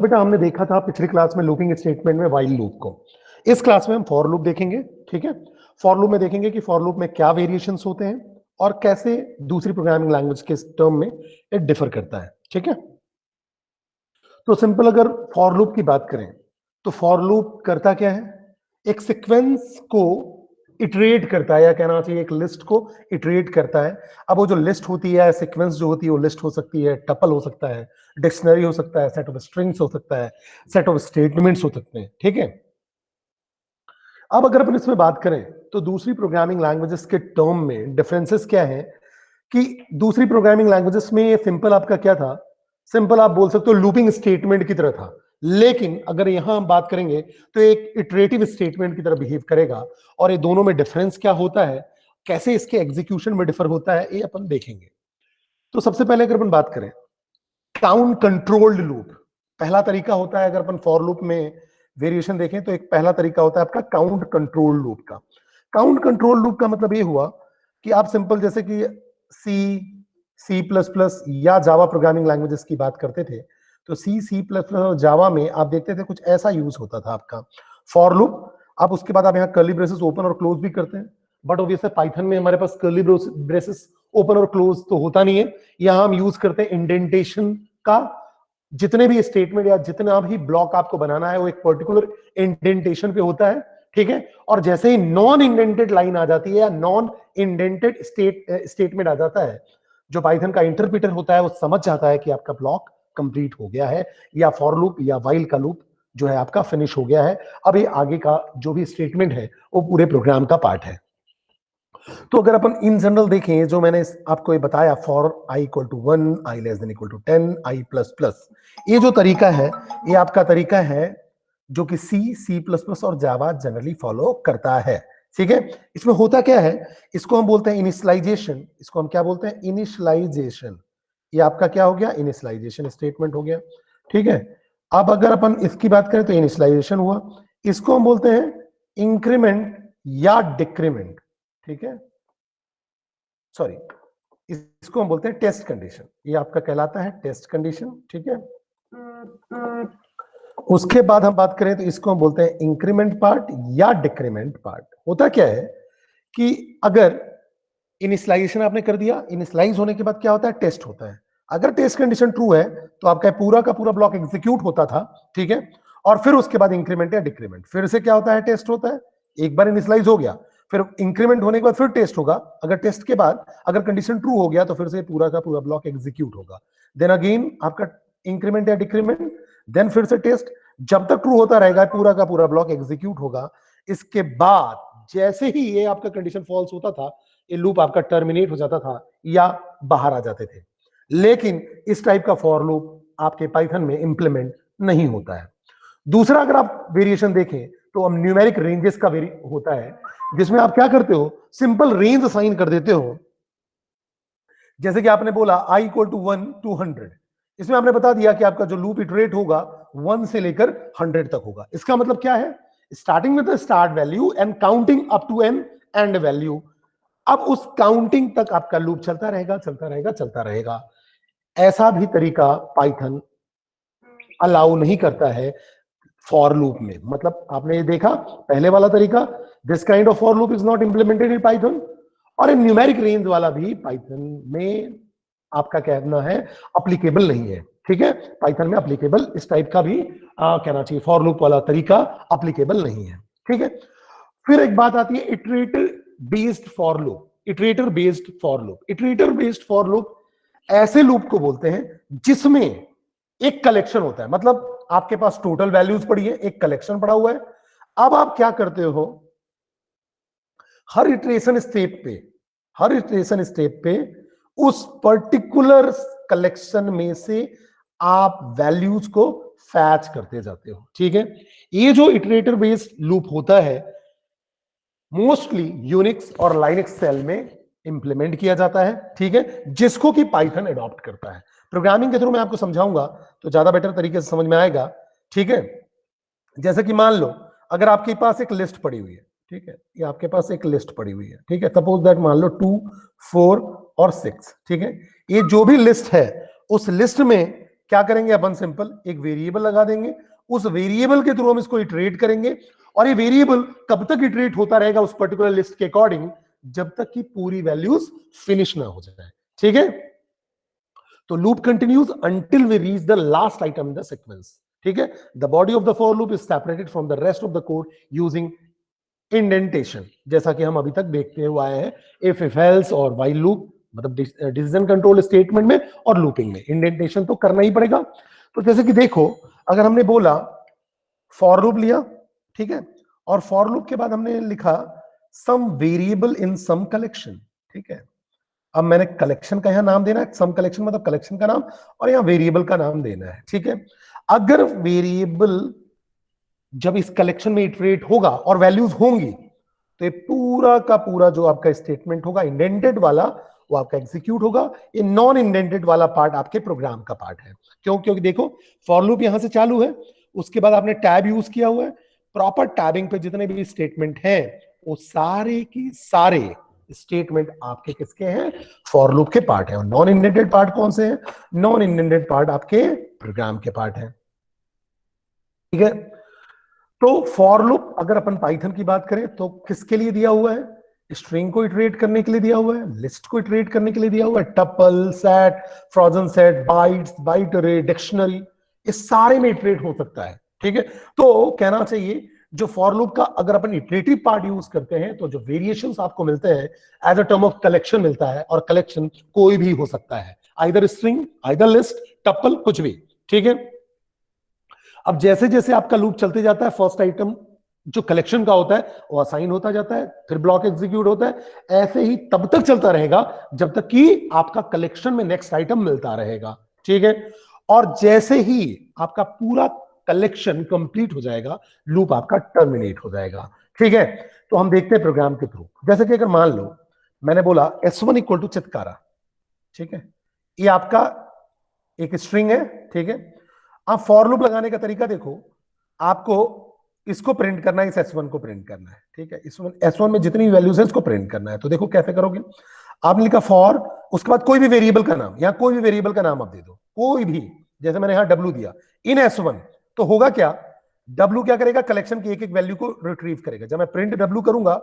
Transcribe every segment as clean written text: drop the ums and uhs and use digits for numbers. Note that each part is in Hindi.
बेटा हमने देखा था पिछली क्लास में लूपिंग स्टेटमेंट में व्हाइल लूप को। इस क्लास में हम फॉर लूप देखेंगे। ठीक है, फॉर लूप में देखेंगे कि फॉर लूप में क्या वेरिएशंस होते हैं और कैसे दूसरी प्रोग्रामिंग लैंग्वेज के टर्म में ये डिफर करता है। ठीक है, तो सिंपल अगर फॉर लूप की बात करें तो फॉर लूप करता क्या है, एक सीक्वेंस को इटरेट करता है, या कहना चाहिए एक लिस्ट को इटरेट करता है। अब वो जो लिस्ट होती है, सीक्वेंस जो होती है, वो लिस्ट हो सकती है, टपल हो सकता है, डिक्शनरी हो सकता है, सेट ऑफ स्ट्रिंग्स हो सकता है, सेट ऑफ स्टेटमेंट्स हो सकते हैं। ठीक है, अब अगर अपन इसमें बात करें तो दूसरी प्रोग्रामिंग लैंग्वेजेस के टर्म में डिफरेंसेस क्या है कि दूसरी प्रोग्रामिंग लैंग्वेजेस में सिंपल आपका क्या था, सिंपल आप बोल सकते हो लूपिंग स्टेटमेंट की तरह था, लेकिन अगर यहां हम बात करेंगे तो एक इटरेटिव स्टेटमेंट की तरह बिहेव करेगा। और ये दोनों में डिफरेंस क्या होता है, कैसे इसके एग्जीक्यूशन में डिफर होता है, ये अपन देखेंगे। तो सबसे पहले अगर अपन बात करें काउंट कंट्रोल्ड लूप, पहला तरीका होता है, अगर अपन फॉर लूप में वेरिएशन देखें तो एक पहला तरीका होता है आपका काउंट कंट्रोल लूप का। काउंट कंट्रोल लूप का मतलब ये हुआ कि आप सिंपल जैसे कि सी प्लस प्लस या जावा प्रोग्रामिंग लैंग्वेजेस की बात करते थे, तो सी प्लस प्लस और जावा में आप देखते थे कुछ ऐसा यूज होता था आपका फॉर लूप। आप उसके बाद आप यहाँ कर्ली ब्रेसेस ओपन और क्लोज भी करते हैं, बट ऑब्वियसली पाइथन में हमारे पास कर्ली ब्रेसेस ओपन और क्लोज तो होता नहीं है। यहां हम यूज करते हैं इंडेंटेशन का। जितने भी स्टेटमेंट या जितना भी ब्लॉक आपको बनाना है वो एक पर्टिकुलर इंडेंटेशन पे होता है। ठीक है, और जैसे ही नॉन इंडेंटेड लाइन आ जाती है या नॉन इंडेंटेड स्टेटमेंट आ जाता है, जो पाइथन का इंटरप्रेटर होता है वो समझ जाता है कि आपका ब्लॉक कंप्लीट हो गया है, या फॉर लूप या व्हाइल का लूप जो है आपका फिनिश हो गया है। अब ये आगे का जो भी स्टेटमेंट है वो पूरे प्रोग्राम का पार्ट है। तो अगर अपन इन जनरल देखें, जो मैंने आपको ये बताया, for I equal to 1, I less than equal to 10, I plus plus, ये जो तरीका है ये आपका तरीका है जो कि सी प्लस प्लस और जावा जनरली फॉलो करता है। ठीक है, इसमें होता क्या है, इसको हम बोलते हैं इनिशियलाइजेशन। इसको हम क्या बोलते हैं, इनिशियलाइजेशन। ये आपका क्या हो गया, इनिशियलाइजेशन स्टेटमेंट हो गया। ठीक है, अब अगर अपन इसकी बात करें तो इनिशियलाइजेशन हुआ, इसको हम बोलते हैं इंक्रीमेंट या डिक्रीमेंट। ठीक है, सॉरी, इसको हम बोलते हैं टेस्ट कंडीशन। ये आपका कहलाता है टेस्ट कंडीशन। ठीक है, उसके बाद हम बात करें तो इसको हम बोलते हैं इंक्रीमेंट पार्ट या डिक्रीमेंट पार्ट। होता क्या है कि अगर इनिशियलाइजेशन आपने कर दिया, इनिशियलाइज होने के बाद क्या होता है, टेस्ट होता है। अगर टेस्ट कंडीशन ट्रू है तो आपका पूरा का पूरा ब्लॉक एग्जीक्यूट होता था। ठीक है, और फिर उसके बाद इंक्रीमेंट या डिक्रीमेंट, फिर से क्या होता है, टेस्ट होता है। एक बार इनिशियलाइज हो गया, फिर इंक्रीमेंट होने के बाद फिर टेस्ट होगा। अगर टेस्ट के बाद अगर कंडीशन ट्रू हो गया तो फिर से पूरा का पूरा ब्लॉक एग्जीक्यूट होगा। देन अगेन आपका इंक्रीमेंट या डिक्रीमेंट, देन फिर से टेस्ट। जब तक ट्रू होता रहेगा पूरा का पूरा ब्लॉक एग्जीक्यूट होगा। इसके बाद जैसे ही ये आपका कंडीशन फॉल्स होता था, ये लूप आपका टर्मिनेट हो जाता था या बाहर आ जाते थे। लेकिन इस टाइप का फॉर लूप आपके पाइथन में इंप्लीमेंट नहीं होता है। दूसरा अगर आप वेरिएशन देखें तो हम न्यूमेरिक रेंजेस का होता है, जिसमें आप क्या करते हो, सिंपल रेंज असाइन कर देते हो। जैसे कि आपने बोला आई इक्वल टू 1 टू 100, इसमें आपने बता दिया कि आपका जो लूप इटरेट होगा 1 से लेकर 100 तक होगा। इसका मतलब क्या है, starting with the start value and counting up to an end value. अब उस काउंटिंग तक आपका लूप चलता रहेगा चलता रहेगा चलता रहेगा। ऐसा भी तरीका पाइथन अलाउ नहीं करता है फॉर लूप में। मतलब आपने ये देखा पहले वाला तरीका, this kind of for loop is not implemented in Python, और न्यूमेरिक रेंज वाला भी पाइथन में आपका कहना है अप्लीकेबल नहीं है। ठीक है, पाइथन में अप्लीकेबल इस टाइप का भी कहना चाहिए, फॉर लूप वाला तरीका अप्लीकेबल नहीं है। ठीक है, फिर एक बात आती है iterator based for loop. Iterator based for loop, iterator based for loop ऐसे लूप को बोलते हैं जिसमें एक कलेक्शन होता है। मतलब आपके पास टोटल वैल्यूज पड़ी है, एक कलेक्शन पड़ा हुआ है। अब आप क्या करते हो, हर इटरेशन स्टेप पे उस पर्टिकुलर कलेक्शन में से आप वैल्यूज को फैच करते जाते हो। ठीक है, ये जो इटरेटर बेस्ड लूप होता है मोस्टली यूनिक्स और लाइनक्स सेल में इंप्लीमेंट किया जाता है। ठीक है, जिसको कि पाइथन अडॉप्ट करता है। प्रोग्रामिंग के थ्रू मैं आपको समझाऊंगा तो ज्यादा बेटर तरीके से समझ में आएगा। ठीक है, जैसे कि मान लो अगर आपके पास एक लिस्ट पड़ी हुई है, ठीक है, ये आपके पास एक लिस्ट पड़ी हुई है। ठीक है, सपोज दैट मान लो 2, 4 और 6। ठीक है, ये जो भी लिस्ट है उस लिस्ट में क्या करेंगे अपन? सिंपल एक वेरिएबल लगा देंगे, उस वेरिएबल के थ्रू हम इसको इटरेट करेंगे, और ये वेरिएबल कब तक इटरेट होता रहेगा उस पर्टिकुलर लिस्ट के अकॉर्डिंग, जब तक कि पूरी वैल्यूज फिनिश ना हो जाए। ठीक है, तो loop continues until we reach the last item in the sequence. ठीक है, the body of the for loop is separated from the rest of the code using indentation, जैसा कि हम अभी तक देखते हुए आए हैं इफ एल्स और व्हाइल लूप, मतलब डिसीजन कंट्रोल स्टेटमेंट में और लूपिंग में इंडेंटेशन तो करना ही पड़ेगा। तो जैसे कि देखो, अगर हमने बोला फॉर लूप लिया, ठीक है, और फॉर लूप के बाद हमने लिखा सम वेरिएबल इन सम कलेक्शन। ठीक है, अब मैंने कलेक्शन का यहां नाम देना है, सम कलेक्शन मतलब कलेक्शन का नाम, और यहां वेरिएबल का नाम देना है। ठीक है, अगर वेरिएबल जब इस कलेक्शन में इटरेट होगा और वैल्यूज होंगी, तो ये पूरा का पूरा जो आपका स्टेटमेंट होगा इंडेंटेड वाला, वो आपका एग्जीक्यूट होगा। ये नॉन इंडेंटेड वाला पार्ट आपके प्रोग्राम का पार्ट है। क्यों? क्योंकि देखो फॉर लूप यहां से चालू है, उसके बाद आपने टैब यूज किया हुआ है, प्रॉपर टैबिंग पे जितने भी स्टेटमेंट हैं वो सारे के सारे स्टेटमेंट आपके किसके हैं? फॉर लूप के पार्ट है। और नॉन इंडेंटेड पार्ट कौन से हैं? नॉन इंडेंटेड पार्ट आपके प्रोग्राम के पार्ट है। ठीक है, तो फॉर लूप अगर अपन पाइथन की बात करें तो किसके लिए दिया हुआ है? स्ट्रिंग को इटरेट करने के लिए दिया हुआ है, लिस्ट को इटरेट करने के लिए दिया हुआ है, tuple, set, frozen set, bytes, byte array, dictionary, इस सारे में इटरेट हो सकता है। ठीक है, तो कहना चाहिए जो फॉर लूप का अगर अपन इटरेटिव पार्ट यूज करते हैं तो जो वेरिएशंस आपको मिलते हैं as a term of collection मिलता है, और कलेक्शन कोई भी हो सकता है, either string, either list, tuple, कुछ भी। ठीक है, अब जैसे जैसे आपका लूप चलते जाता है, फर्स्ट आइटम जो कलेक्शन का होता है वो असाइन होता जाता है, फिर ब्लॉक एग्जीक्यूट होता है, ऐसे ही तब तक चलता रहेगा जब तक कि आपका कलेक्शन में नेक्स्ट आइटम मिलता रहेगा। ठीक है, और जैसे ही आपका पूरा कलेक्शन कंप्लीट हो जाएगा, लूप आपका टर्मिनेट हो जाएगा। ठीक है, तो हम देखते हैं प्रोग्राम के थ्रू। जैसे कि अगर मान लो मैंने बोला S1 इक्वल टू चित्कारा, ठीक है, ये आपका एक स्ट्रिंग है। ठीक है, आप फॉर लूप लगाने का तरीका देखो, आपको इसको प्रिंट करना है, इस S1 को प्रिंट करना है। ठीक है, इस S1 में जितनी वैल्यूज है उसको प्रिंट करना है। तो देखो कैसे करोगे, आपने लिखा फॉर, उसके बाद कोई भी वेरिएबल का नाम, या कोई भी वेरिएबल का नाम आप दे दो, कोई भी, जैसे मैंने यहां W दिया इन S1, तो होगा क्या, W क्या करेगा, कलेक्शन की एक एक वैल्यू को रिट्रीव करेगा। जब मैं प्रिंट W करूंगा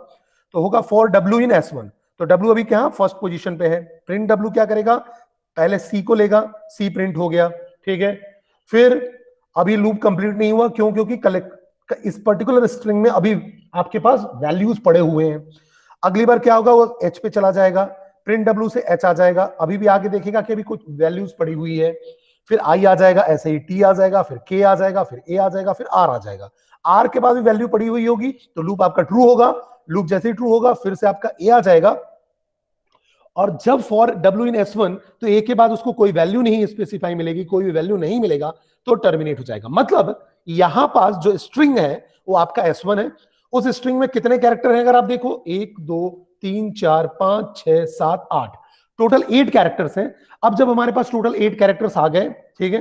तो होगा फॉर W इन S1, तो W अभी क्या फर्स्ट पोजीशन पे है, प्रिंट W क्या करेगा, पहले C को लेगा, C प्रिंट हो गया। ठीक है, फिर अभी लूप कंप्लीट नहीं हुआ, क्यों? क्योंकि इस पर्टिकुलर स्ट्रिंग में अभी आपके पास वैल्यूज पड़े हुए हैं। अगली बार क्या होगा, वो H पे चला जाएगा, प्रिंट W से H आ जाएगा, अभी भी आगे देखेगा कि अभी कुछ वैल्यूज पड़ी हुई है, फिर I आ जाएगा, ऐसे ही T आ जाएगा, फिर K आ जाएगा, फिर A आ जाएगा, फिर R आ जाएगा। R के बाद भी वैल्यू पड़ी हुई होगी तो लूप आपका ट्रू होगा, लूप जैसे ही ट्रू होगा फिर से आपका A आ जाएगा, और जब फॉर W इन S1 तो A के बाद उसको कोई वैल्यू नहीं स्पेसिफाई मिलेगी, कोई भी वैल्यू नहीं मिलेगा तो टर्मिनेट हो जाएगा। मतलब यहां पास जो स्ट्रिंग है वो आपका S1 है, उस स्ट्रिंग में कितने कैरेक्टर हैं अगर आप देखो, 1 2 3 4 5 6 7 8, टोटल 8 कैरेक्टर्स हैं। अब जब हमारे पास टोटल 8 कैरेक्टर्स आ गए, ठीक है,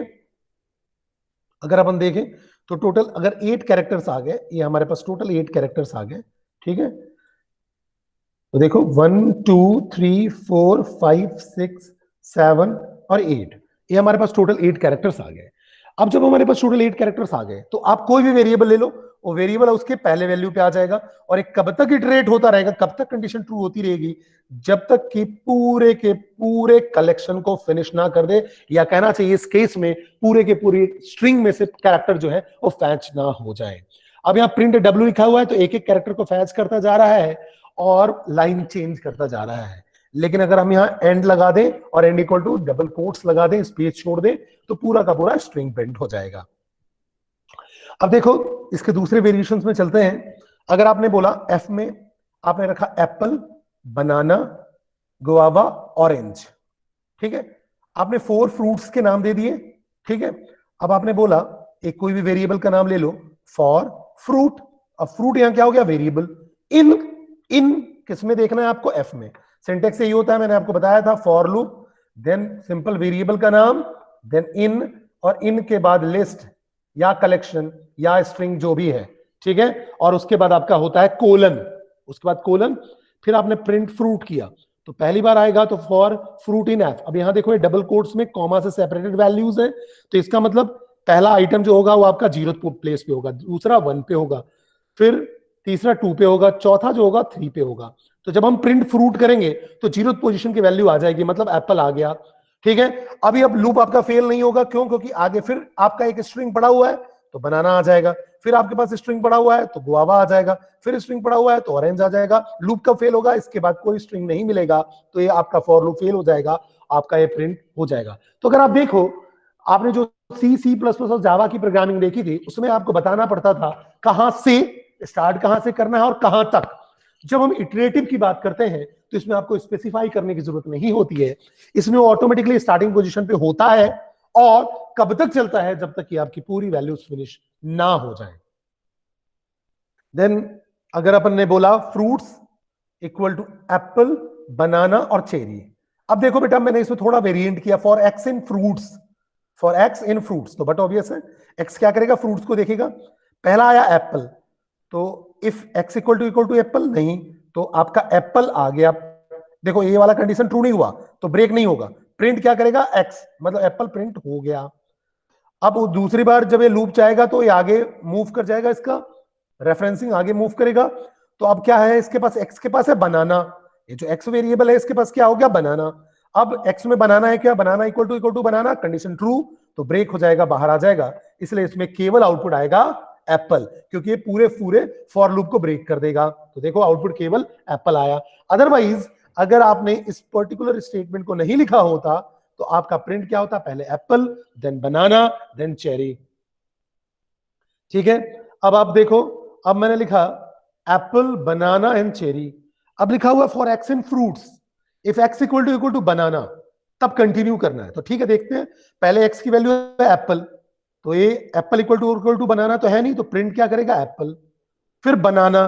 अगर अपन देखें तो टोटल अगर 8 कैरेक्टर्स आ गए, ये हमारे पास टोटल 8 कैरेक्टर्स आ गए। ठीक है, तो देखो 1 2 3 4 5 6 7 और 8, ये हमारे पास टोटल 8 कैरेक्टर्स आ गए। अब जब हमारे पास टोटल 8 कैरेक्टर्स आ गए तो आप कोई भी वेरिएबल ले लो, वो वेरिएबल उसके पहले वैल्यू पे आ जाएगा, और एक कब तक इटरेट होता रहेगा, कब तक कंडीशन ट्रू होती रहेगी, जब तक कि पूरे के पूरे कलेक्शन को फिनिश ना कर दे, या कहना चाहिए इस केस में पूरे के पूरे स्ट्रिंग में से कैरेक्टर जो है वो फैच ना हो जाए। अब यहाँ प्रिंट W लिखा हुआ है तो एक एक कैरेक्टर को फैच करता जा रहा है और लाइन चेंज करता जा रहा है। लेकिन अगर हम यहाँ एंड लगा दें और end equal to double quotes लगा दें, स्पेस छोड़ दें, तो पूरा का पूरा स्ट्रिंग प्रिंट हो जाएगा। अब देखो इसके दूसरे वेरिएशंस में चलते हैं। अगर आपने बोला F में आपने रखा एप्पल, बनाना, गुआवा, ऑरेंज, ठीक है, आपने 4 फ्रूट्स के नाम दे दिए। ठीक है, अब आपने बोला एक कोई भी वेरिएबल का नाम ले लो फॉर फ्रूट। अब फ्रूट यहां क्या हो गया, वेरिएबल। इन इन किसमें देखना है आपको, F में। सिंटेक्स यही होता है, मैंने आपको बताया था, for loop, then simple variable का नाम, देन इन, और इन के बाद लिस्ट या कलेक्शन या स्ट्रिंग जो भी है। ठीक है, और उसके बाद आपका होता है कोलन, उसके बाद कोलन, फिर आपने प्रिंट फ्रूट किया तो पहली बार आएगा तो फॉर फ्रूट इन एफ। अब यहां देखो ये डबल कोट्स में कॉमा से सेपरेटेड वैल्यूज है, तो इसका मतलब पहला आइटम जो होगा वो आपका 0 प्लेस पे होगा, दूसरा 1 पे होगा, फिर तीसरा 2 पे होगा, चौथा जो होगा 3 पे होगा। तो जब हम प्रिंट फ्रूट करेंगे तो 0th पोजीशन की वैल्यू आ जाएगी, मतलब एप्पल आ गया। ठीक है, अभी अब लूप आपका फेल नहीं होगा, क्यों? क्योंकि आगे फिर आपका एक स्ट्रिंग पड़ा हुआ है तो बनाना आ जाएगा, फिर आपके पास स्ट्रिंग पड़ा हुआ है तो गुआवा आ जाएगा, फिर स्ट्रिंग पड़ा हुआ है तो ऑरेंज आ जाएगा। लूप कब फेल होगा? इसके बाद कोई स्ट्रिंग नहीं मिलेगा तो ये आपका फॉर लूप फेल हो जाएगा, आपका ये प्रिंट हो जाएगा। तो अगर आप देखो, आपने जो सी प्लस प्लस और जावा की प्रोग्रामिंग देखी थी उसमें आपको बताना पड़ता था कहां से स्टार्ट, कहां से करना है और कहां तक। जब हम इटरेटिव की बात करते हैं तो इसमें आपको स्पेसिफाई करने की जरूरत नहीं होती है, इसमें ऑटोमेटिकली स्टार्टिंग पोजीशन पे होता है और कब तक चलता है? जब तक कि आपकी पूरी वैल्यूज फिनिश ना हो जाए। देन अगर अपन ने बोला फ्रूट्स इक्वल टू एप्पल, बनाना और चेरी। अब देखो बेटा मैंने इसमें थोड़ा वेरिएंट किया, for x in fruits, for x in fruits, तो बट ऑब्वियस है एक्स क्या करेगा? फ्रूट्स को देखेगा। पहला आया एप्पल, तो if x equal to apple, नहीं तो आपका एप्पल आ गया। देखो ये वाला कंडीशन ट्रू नहीं हुआ तो ब्रेक नहीं होगा, प्रिंट क्या करेगा? एक्स, मतलब एप्पल प्रिंट हो गया। अब दूसरी बार जब ये लूप चाहेगा तो ये आगे मूव कर जाएगा, इसका रेफरेंसिंग आगे मूव करेगा। तो अब क्या है इसके पास? एक्स के पास है बनाना, ये जो एक्स वेरिएबल है इसके पास क्या हो गया? बनाना। अब एक्स में बनाना है क्या? Banana equal to banana, condition true, तो ब्रेक हो जाएगा, बाहर आ जाएगा, इसलिए इसमें केवल आउटपुट आएगा एप्पल, क्योंकि ये पूरे पूरे फॉर लूप को ब्रेक कर देगा। तो देखो आउटपुट केवल एप्पल आया। अदरवाइज अगर आपने इस पर्टिकुलर स्टेटमेंट को नहीं लिखा होता तो आपका प्रिंट क्या होता? पहले एप्पल, देन बनाना, देन चेरी। ठीक है, अब आप देखो, अब मैंने लिखा एप्पल, बनाना एंड चेरी। अब लिखा हुआ for x in fruits, if x equal to banana, तब कंटिन्यू करना है। तो ठीक है, देखते हैं। पहले एक्स की वैल्यू है एप्पल, तो ये एप्पल इक्वल टू बनाना तो है नहीं, तो प्रिंट क्या करेगा? एप्पल। फिर बनाना,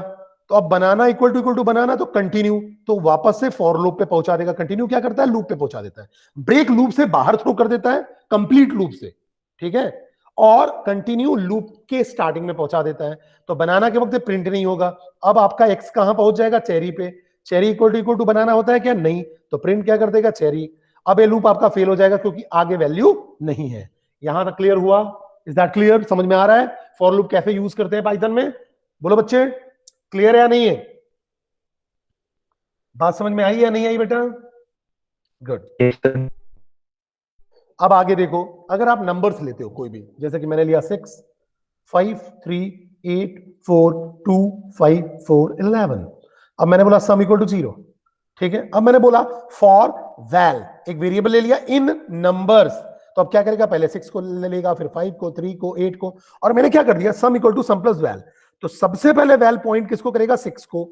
तो अब बनाना इक्वल टू बनाना, तो कंटिन्यू, तो वापस से फॉर लूप पे पहुंचा देगा। कंटिन्यू क्या करता है? लूप पे पहुंचा देता है। ब्रेक लूप से बाहर थ्रो कर देता है, कंप्लीट लूप से। ठीक है, और कंटिन्यू लूप के स्टार्टिंग में पहुंचा देता है। तो बनाना के वक्त प्रिंट नहीं होगा। अब आपका एक्स कहां पहुंच जाएगा? चेरी पे। चेरी इक्वल टू बनाना होता है क्या? नहीं, तो प्रिंट क्या कर देगा? चेरी। अब ये लूप आपका फेल हो जाएगा क्योंकि आगे वैल्यू नहीं है। यहां तक क्लियर हुआ? Is that clear? समझ में आ रहा है फॉर लूप कैसे यूज करते हैं पाइथन में? बोलो बच्चे, क्लियर है या नहीं है? बात समझ में आई या नहीं आई बेटा? गुड। अब आगे देखो, अगर आप नंबर्स लेते हो कोई भी, जैसे कि मैंने लिया 6, 5, 3, 8, 4, 2, 5, 4, 11। अब मैंने बोला सम इक्वल टू 0। ठीक है, अब मैंने बोला फॉर वैल, एक वेरिएबल ले लिया इन नंबर्स, तो अब क्या करेगा? पहले 6 को ले लेगा, फिर 5 को, 3 को, 8 को, और मैंने क्या कर दिया? Sum equal to sum plus val. तो सबसे पहले वैल पॉइंट किसको करेगा? 6 को।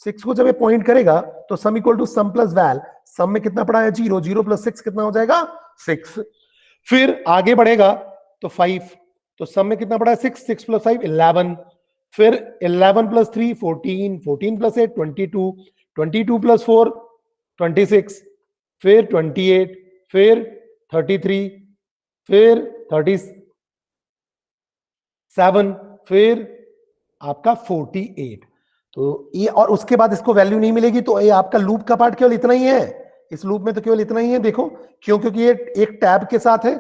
6 को जब ये पॉइंट करेगा तो sum equal to sum plus val, sum में कितना पड़ा है? 0, 0 प्लस 6 कितना हो जाएगा? 6। फिर आगे बढ़ेगा तो 5, तो सम में कितना पड़ा है? 6, 6 प्लस 5 11। फिर 11 प्लस 3 14, 14 प्लस 8 22, 22 प्लस 4 26, फिर 28, फिर 33, फिर 37, फिर आपका 48। तो ये, और उसके बाद इसको वैल्यू नहीं मिलेगी, तो ये आपका लूप का पार्ट केवल इतना ही है। इस लूप में तो केवल इतना ही है। देखो क्यों? क्योंकि ये एक टैब के साथ है,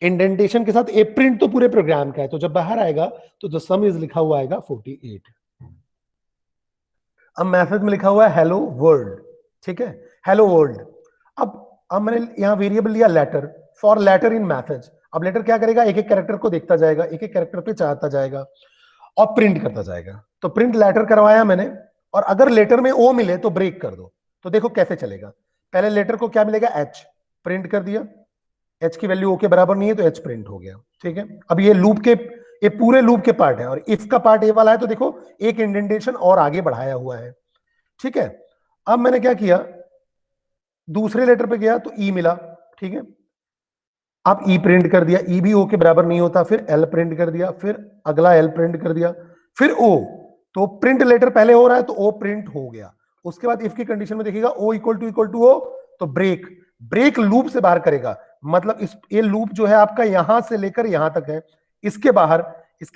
इंडेंटेशन के साथ। ए प्रिंट तो पूरे प्रोग्राम का है, तो जब बाहर आएगा तो द सम इज लिखा हुआ आएगा 48। अब मैसेज में लिखा हुआ है हेलो वर्ल्ड। ठीक है, हेलो वर्ल्ड। अब मैंने यहां वेरिएबल लिया letter, for letter in message. अब लेटर क्या करेगा? एक एक कैरेक्टर को देखता जाएगा, एक एक कैरेक्टर पे चाहता जाएगा और प्रिंट करता जाएगा। तो प्रिंट लेटर करवाया मैंने, और अगर लेटर में ओ मिले तो ब्रेक कर दो। तो देखो कैसे चलेगा। पहले लेटर को क्या मिलेगा? एच, प्रिंट कर दिया, एच की वैल्यू ओ के बराबर नहीं है तो एच प्रिंट हो गया। ठीक है, अब ये लूप के, ये पूरे लूप के पार्ट है, और इफ का पार्ट ए वाला है, तो देखो एक इंडेंटेशन और आगे बढ़ाया हुआ है। ठीक है, अब मैंने क्या किया? दूसरे लेटर पे गया तो ई मिला। ठीक है, अब ई प्रिंट कर दिया, ई भी ओ के बराबर नहीं होता, फिर एल प्रिंट कर दिया, फिर अगला एल प्रिंट कर दिया, फिर ओ। तो प्रिंट लेटर पहले हो रहा है तो ओ प्रिंट हो गया। उसके बाद इफ की कंडीशन में देखिएगा ओ इक्वल टू ओ, तो ब्रेक, ब्रेक लूप से बाहर करेगा। मतलब इस ये लूप जो है आपका यहां से लेकर यहां तक है, इसके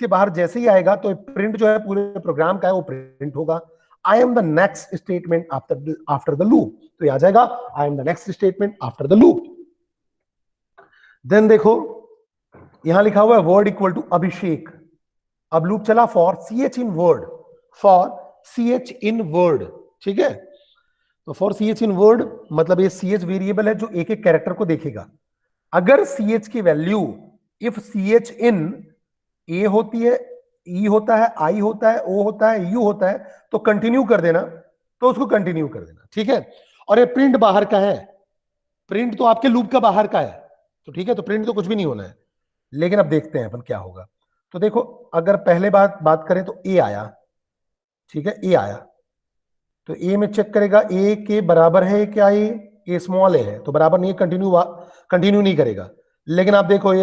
बाहर जैसे ही आएगा तो प्रिंट जो है पूरे प्रोग्राम का है वो प्रिंट होगा। I am the next statement after the loop, तो ये आ जाएगा I am the next statement after the loop. Then देखो यहां लिखा हुआ है वर्ड इक्वल टू अभिषेक। अब लूप चला for C H in word, for C H in word, ठीक है। तो for C H in word मतलब ये सी एच वेरिएबल है जो एक एक कैरेक्टर को देखेगा। अगर सी एच की वैल्यू इफ सी एच इन ए होती है, ई होता है, आई होता है, ओ होता है, यू होता है, तो कंटिन्यू कर देना, तो उसको कंटिन्यू कर देना, ठीक है। और ये प्रिंट बाहर का है, प्रिंट तो आपके लूप का बाहर का है, तो ठीक है, तो प्रिंट तो कुछ भी नहीं होना है। लेकिन अब देखते हैं अपन क्या होगा। तो देखो अगर पहले बात करें तो ए आया, ठीक है, ए आया, तो ए में चेक करेगा ए के बराबर है क्या, ए स्मॉल ए है तो बराबर नहीं है, कंटिन्यू नहीं करेगा। लेकिन आप देखो ये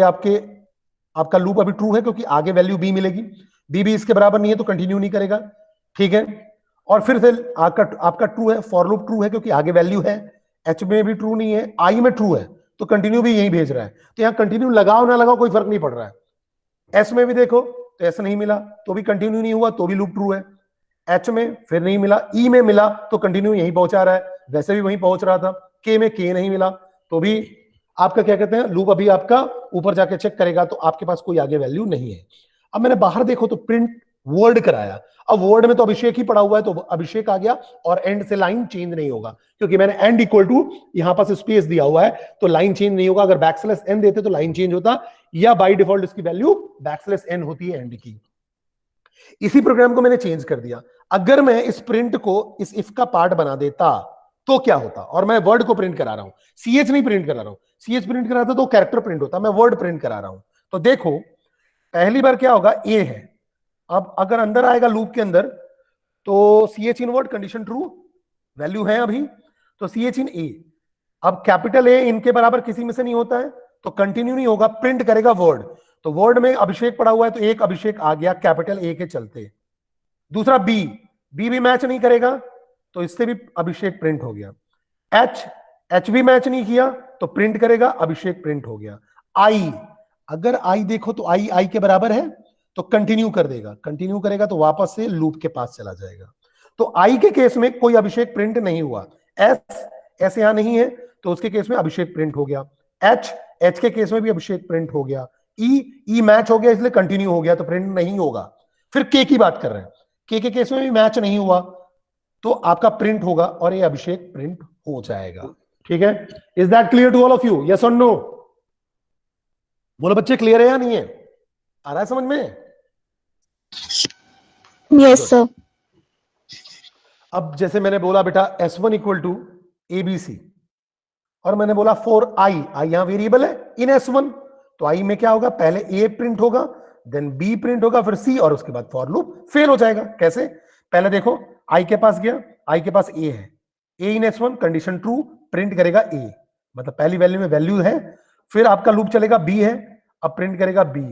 आपका लूप अभी ट्रू है क्योंकि आगे वैल्यू बी मिलेगी, बी भी इसके बराबर नहीं है तो कंटिन्यू नहीं करेगा, ठीक है। और फिर से आपका ट्रू है, फॉर लूप ट्रू है क्योंकि आगे वैल्यू है, एच में भी ट्रू नहीं है, आई में ट्रू है तो कंटिन्यू भी यही भेज रहा है, तो यहां कंटिन्यू लगाओ ना लगाओ कोई फर्क नहीं पड़ रहा है। एस में भी देखो तो एस नहीं मिला तो भी कंटिन्यू नहीं हुआ, तो भी लूप ट्रू है। एच में फिर नहीं मिला, ई में मिला तो कंटिन्यू यहीं पहुंचा रहा है, वैसे भी वहीं पहुंच रहा था। के में के नहीं मिला तो भी आपका क्या कहते हैं लूप अभी आपका ऊपर जाके चेक करेगा तो आपके पास कोई आगे वैल्यू नहीं है। अब मैंने बाहर देखो तो प्रिंट वर्ड कराया, अब वर्ड में तो अभिषेक ही पड़ा हुआ है तो अभिषेक आ गया और एंड से लाइन चेंज नहीं होगा क्योंकि मैंने एंड इक्वल टू यहां पास स्पेस दिया हुआ है तो लाइन चेंज नहीं होगा। अगर बैकस्लैश एन देते तो लाइन चेंज होता, या बाय डिफॉल्ट इसकी वैल्यू बैकस्लैश एन होती है एंड की। इसी प्रोग्राम को मैंने चेंज कर दिया। अगर मैं इस प्रिंट को इस इफ का पार्ट बना देता तो क्या होता, और मैं वर्ड को प्रिंट करा रहा हूं, सीएच नहीं प्रिंट करा रहा हूं, सीएच प्रिंट कराता तो कैरेक्टर प्रिंट होता, मैं वर्ड प्रिंट करा रहा हूं। तो देखो पहली बार क्या होगा, ए है, अब अगर अंदर आएगा लूप के अंदर तो सीएच इन वर्ड कंडीशन ट्रू, वैल्यू है अभी, तो सीएच इन ए, अब कैपिटल ए इनके बराबर किसी में से नहीं होता है तो कंटिन्यू नहीं होगा, प्रिंट करेगा वर्ड। तो वर्ड में अभिषेक पड़ा हुआ है तो एक अभिषेक आ गया कैपिटल ए के चलते। दूसरा बी, बी भी मैच नहीं करेगा तो इससे भी अभिषेक प्रिंट हो गया। एच, एच भी मैच नहीं किया तो प्रिंट करेगा, अभिषेक प्रिंट हो गया। आई, अगर आई देखो तो आई आई के बराबर है तो कंटिन्यू कर देगा, कंटिन्यू करेगा तो वापस से लूप के पास चला जाएगा। तो आई के केस में कोई अभिषेक प्रिंट नहीं हुआ। एस, एस यहां नहीं है तो उसके केस में अभिषेक प्रिंट हो गया। एच, एच के केस में भी अभिषेक प्रिंट हो गया। ई, ई मैच हो गया इसलिए कंटिन्यू हो गया तो प्रिंट नहीं होगा। फिर के की बात कर रहे हैं, के केस में भी मैच नहीं हुआ तो आपका प्रिंट होगा और ये अभिषेक प्रिंट हो जाएगा, ठीक है। Is that clear to all of you, yes or no? बोलो बच्चे क्लियर है या नहीं है, आ रहा है समझ में? Yes sir. अब जैसे मैंने बोला बेटा S1 इक्वल टू ABC और मैंने बोला फॉर आई, आई यहां वेरिएबल है इन S1, तो आई में क्या होगा, पहले A प्रिंट होगा, देन B प्रिंट होगा, फिर C और उसके बाद फॉर लूप फेल हो जाएगा। कैसे? पहले देखो आई के पास गया, आई के पास A है, A in S1 condition true, print करेगा A, मतलब पहली वैल्यू में वैल्यू है। फिर आपका लूप चलेगा B है, अब प्रिंट करेगा B,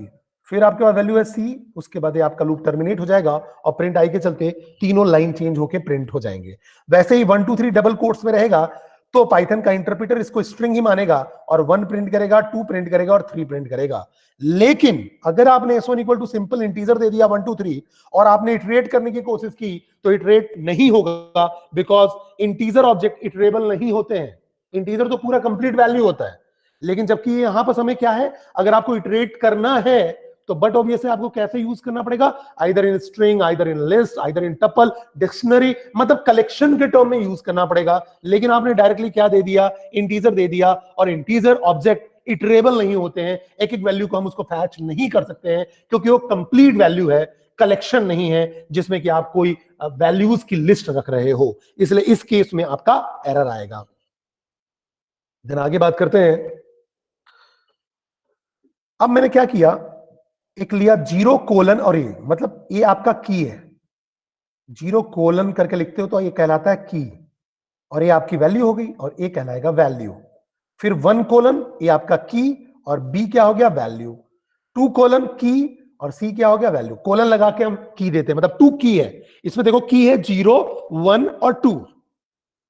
फिर आपके पास वैल्यू है C, उसके बाद आपका लूप टर्मिनेट हो जाएगा और प्रिंट आई के चलते तीनों लाइन चेंज होके प्रिंट हो जाएंगे। वैसे ही 1 2 3 डबल कोट्स में रहेगा तो पाइथन का इंटरप्रेटर इसको स्ट्रिंग ही मानेगा और 1 प्रिंट करेगा, 2 प्रिंट करेगा और 3 प्रिंट करेगा। लेकिन अगर आपने S1 equal to simple integer दे दिया 1 2 3 और आपने इटरेट करने की कोशिश की तो इटरेट नहीं होगा, बिकॉज इंटीजर ऑब्जेक्ट इटरेबल नहीं होते हैं। इंटीजर तो पूरा कंप्लीट वैल्यू होता है, लेकिन जबकि यहां पर हमें क्या है, अगर आपको इटरेट करना है तो बट ऑब्वियसली आपको कैसे यूज करना पड़ेगा, either in string, either in list, either in tuple, dictionary, मतलब कलेक्शन के टर्म में यूज करना पड़ेगा। लेकिन आपने डायरेक्टली क्या दे दिया, इंटीजर दे दिया, और इंटीजर ऑब्जेक्ट इटरेबल नहीं होते हैं, एक एक वैल्यू को हम उसको फैच नहीं कर सकते हैं क्योंकि वो कंप्लीट वैल्यू है, कलेक्शन नहीं है जिसमें कि आप कोई वैल्यूज की लिस्ट रख रहे हो, इसलिए इस केस में आपका एरर आएगा। देन आगे बात करते हैं। अब मैंने क्या किया, एक लिया 0 कोलन और ए, मतलब ये आपका की है, 0 कोलन करके लिखते हो तो ये कहलाता है की, और ये आपकी वैल्यू हो गई और ए कहलाएगा वैल्यू। फिर 1 कोलन ये आपका की और बी क्या हो गया, वैल्यू। 2 कोलन की और सी क्या हो गया, वैल्यू। कोलन लगा के हम की देते हैं, मतलब 2 की है, इसमें देखो की है 0 1 और 2,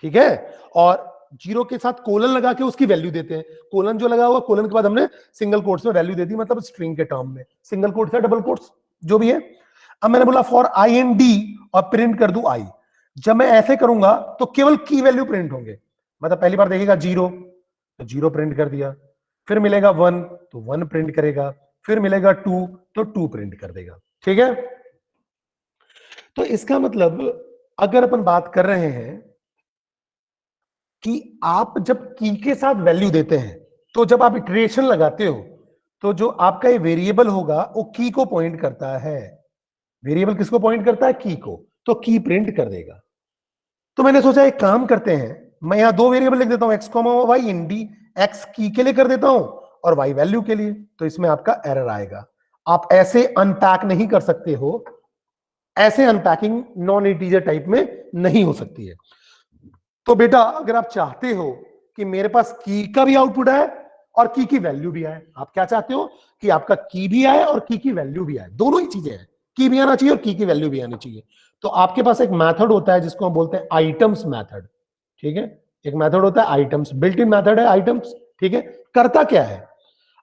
ठीक है, और 0 के साथ कोलन लगा के उसकी वैल्यू देते हैं। कोलन जो लगा हुआ, कोलन के बाद हमने सिंगल कोट्स में वैल्यू दे दी, मतलब स्ट्रिंग के टर्म में, सिंगल कोट्स या डबल कोट्स जो भी है। अब मैंने बोला फॉर आई एंड डी और प्रिंट कर दूं आई। जब मैं ऐसे करूंगा तो केवल की वैल्यू प्रिंट होंगे, मतलब पहली बार देखेगा 0 तो 0 प्रिंट कर दिया, फिर मिलेगा 1 तो 1 प्रिंट करेगा, फिर मिलेगा 2 तो 2 प्रिंट कर देगा। ठीक है, तो इसका मतलब अगर अपन बात कर रहे हैं कि आप जब की के साथ वैल्यू देते हैं, तो जब आप इटरेशन लगाते हो तो जो आपका ये वेरिएबल होगा वो की को पॉइंट करता है। वेरिएबल किसको पॉइंट करता है? की को, तो की प्रिंट कर देगा। तो मैंने सोचा एक काम करते हैं, मैं यहां दो वेरिएबल लिख देता हूं, एक्स कॉमा वाई, इन डी एक्स की के लिए कर देता हूं और वाई वैल्यू के लिए, तो इसमें आपका एरर आएगा। आप ऐसे अनपैक नहीं कर सकते हो, ऐसे अनपैकिंग नॉन इंटीजर टाइप में नहीं हो सकती है। तो बेटा अगर आप चाहते हो कि मेरे पास की का भी आउटपुट आए और की वैल्यू भी आए, आप क्या चाहते हो कि आपका की भी आए और की वैल्यू भी आए, दोनों ही चीजें हैं, की भी आना चाहिए और की वैल्यू भी आनी चाहिए। तो आपके पास एक मेथड होता है जिसको हम बोलते हैं आइटम्स मेथड। ठीक है, एक मेथड होता है आइटम्स, बिल्ट इन मेथड है आइटम्स। ठीक है, करता क्या है,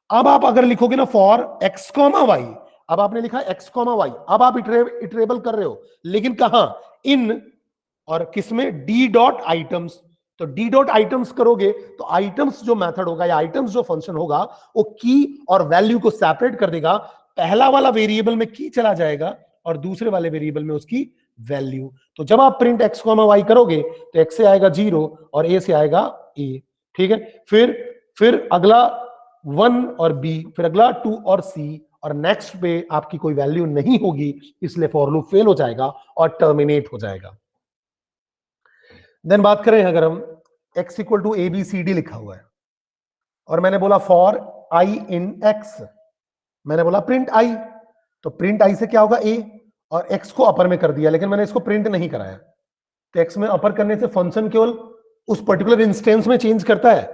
अब आप अगर लिखोगे ना फॉर एक्स कॉमा वाई, अब आपने लिखा एक्स कॉमा वाई, अब आप इटरेबल कर रहे हो, लेकिन कहां? इन और किसमें? D dot items. तो डी डॉट आइटम्स करोगे तो आइटम्स जो मेथड होगा या आइटम्स जो फंक्शन होगा वो की और वैल्यू को सेपरेट कर देगा। पहला वाला वेरिएबल में की चला जाएगा और दूसरे वाले वेरिएबल में उसकी वैल्यू। तो जब आप प्रिंट एक्स कॉमा वाई करोगे तो एक्स से आएगा 0 और ए से आएगा ए। ठीक है, फिर अगला 1 और बी, फिर अगला 2 और सी, और नेक्स्ट पे आपकी कोई वैल्यू नहीं होगी, इसलिए फॉर लूप फेल हो जाएगा और टर्मिनेट हो जाएगा। देन बात करें अगर हम x equal to A B C D लिखा हुआ है और मैंने बोला फॉर i इन x, मैंने बोला प्रिंट i, तो प्रिंट i से क्या होगा? a, और x को अपर में कर दिया, लेकिन मैंने इसको प्रिंट नहीं कराया। तो x में अपर करने से फंक्शन केवल उस पर्टिकुलर इंस्टेंस में चेंज करता है,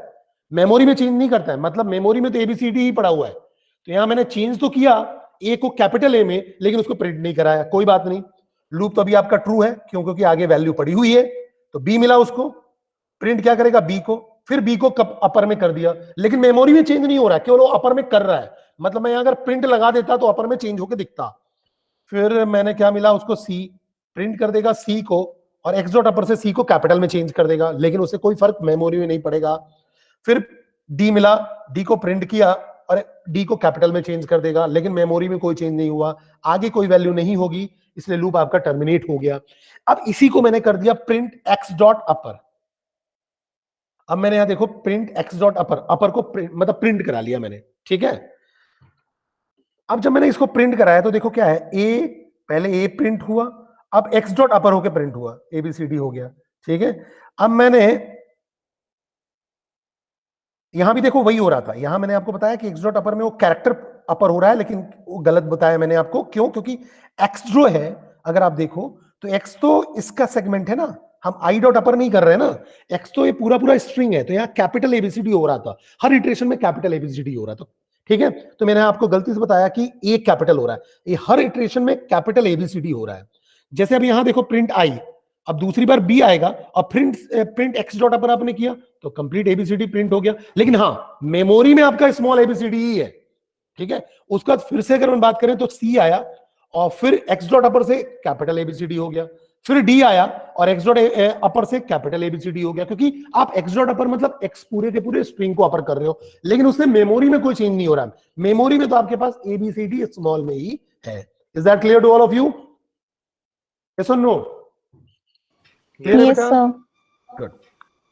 मेमोरी में चेंज नहीं करता है। मतलब मेमोरी में तो एबीसीडी ही पड़ा हुआ है, तो यहां मैंने चेंज तो किया ए को कैपिटल ए में, लेकिन उसको प्रिंट नहीं कराया। कोई बात नहीं, लूप तो अभी आपका ट्रू है क्योंकि आगे वैल्यू पड़ी हुई है, तो बी मिला उसको, प्रिंट क्या करेगा? बी को, फिर बी को अपर में कर दिया, लेकिन मेमोरी में चेंज नहीं हो रहा है, केवल वो अपर में कर रहा है। मतलब मैं अगर प्रिंट लगा देता तो अपर में चेंज होकर दिखता। फिर मैंने क्या मिला उसको? सी, प्रिंट कर देगा सी को, और एक्स डॉट अपर से सी को कैपिटल में चेंज कर देगा, लेकिन उससे कोई फर्क मेमोरी में नहीं पड़ेगा। फिर डी मिला, डी को प्रिंट किया और डी को कैपिटल में चेंज कर देगा, लेकिन मेमोरी में कोई चेंज नहीं हुआ, आगे कोई वैल्यू नहीं होगी, इसलिए लूप आपका टर्मिनेट हो गया। अब इसी को मैंने कर दिया प्रिंट एक्स डॉट अपर। अब मैंने यहां देखो प्रिंट एक्स डॉट अपर, अपर को मतलब प्रिंट करा लिया मैंने। ठीक है, अब जब मैंने इसको प्रिंट कराया तो देखो क्या है, ए, पहले ए प्रिंट हुआ, अब एक्स डॉट अपर होकर प्रिंट हुआ, एबीसीडी हो गया। ठीक है, अब मैंने यहां भी देखो वही हो रहा था, यहां मैंने आपको बताया कि एक्स डॉट अपर में वो कैरेक्टर अपर हो रहा है, लेकिन वो गलत बताया मैंने आपको। क्यों? क्योंकि एक्स जो है, अगर आप देखो तो एक्स तो इसका सेगमेंट है ना, हम आई डॉट अपर नहीं कर रहे हैं ना, एक्स तो ये पूरा पूरा स्ट्रिंग है, तो यहाँ कैपिटल एबीसीडी हो रहा था, हर इटरेशन में कैपिटल एबीसीडी हो रहा था। ठीक है, तो मैंने आपको गलती से बताया कि ए कैपिटल हो रहा है, ये हर इटरेशन में कैपिटल एबीसीडी हो रहा है। जैसे अब यहां देखो प्रिंट आई, अब दूसरी बार बी आएगा और प्रिंट एक्स डॉट अपर आपने किया तो कंप्लीट एबीसीडी प्रिंट हो गया, लेकिन हाँ मेमोरी में आपका स्मॉल एबीसीडी ही है। ठीक है, उसके बाद फिर से अगर हम बात करें तो सी आया और फिर एक्स डॉट अपर से कैपिटल एबीसीडी हो गया, फिर डी आया और एक्स डॉट अपर से कैपिटल एबीसीडी हो गया, क्योंकि आप एक्स डॉट अपर मतलब एक्स पूरे के पूरे स्ट्रिंग को अपर कर रहे हो, लेकिन उससे मेमोरी में कोई चेंज नहीं हो रहा। मेमोरी में तो आपके पास एबीसीडी स्मॉल में ही है। Is that clear to all of you? Yes or no? Clear है बेटा? गुड।